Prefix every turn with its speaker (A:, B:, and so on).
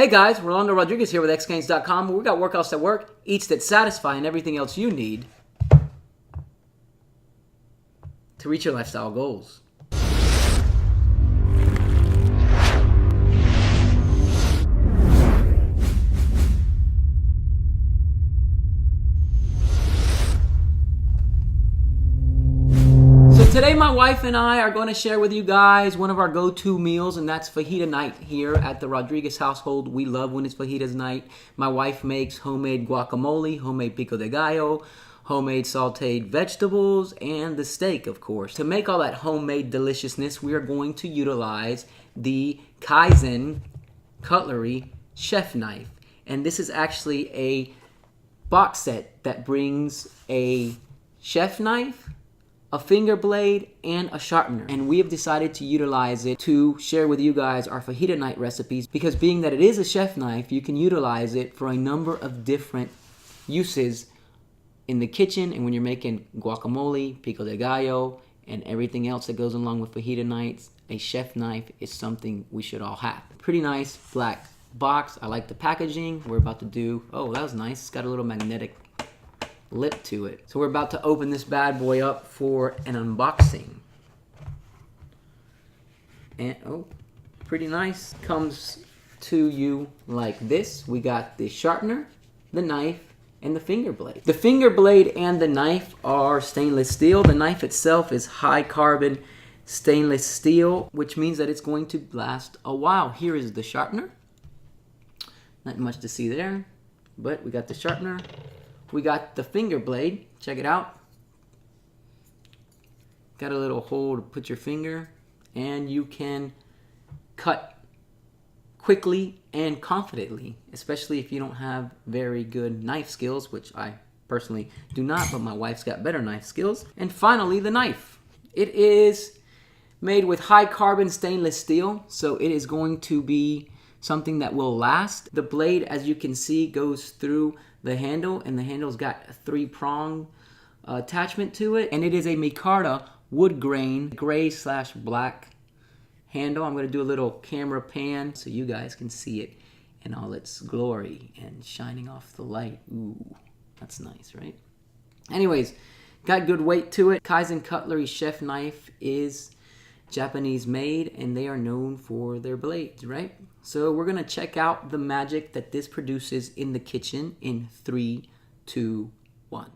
A: Hey guys, Rolando Rodriguez here with xgains.com. We got workouts that work, eats that satisfy, and everything else you need to reach your lifestyle goals. Today my wife and I are going to share with you guys one of our go-to meals, and that's Fajita Night here at the Rodriguez household. We love when it's Fajitas Night. My wife makes homemade guacamole, homemade pico de gallo, homemade sauteed vegetables, and the steak, of course. To make all that homemade deliciousness, we are going to utilize the Kaizen Cutlery chef knife. And this is actually a box set that brings a chef knife, a finger blade, and a sharpener. And we have decided to utilize it to share with you guys our Fajita Night recipes, because being that it is a chef knife, you can utilize it for a number of different uses in the kitchen and when you're making guacamole, pico de gallo, and everything else that goes along with Fajita Nights. A chef knife is something we should all have. Pretty nice black box. I like the packaging. We're about to do, oh, that was nice. It's got a little magnetic lip to it. So we're about to open this bad boy up for an unboxing. And oh, pretty nice. Comes to you like this. We got the sharpener, the knife, and the finger blade. The finger blade and the knife are stainless steel. The knife itself is high carbon stainless steel, which means that it's going to last a while. Here is the sharpener. Not much to see there, but we got the sharpener. We got the finger blade. Check it out. Got a little hole to put your finger, and you can cut quickly and confidently, especially if you don't have very good knife skills, which I personally do not, but my wife's got better knife skills. And finally, the knife. It is made with high carbon stainless steel, so it is going to be something that will last. The blade, as you can see, goes through the handle, and the handle's got a 3-prong attachment to it, and it is a micarta wood grain gray/black handle. I'm going to do a little camera pan so you guys can see it in all its glory and shining off the light. Ooh, that's nice, right? Anyways, got good weight to it. Kaizen Cutlery chef knife is Japanese made, and they are known for their blades, right? So we're gonna check out the magic that this produces in the kitchen in 3, 2, 1.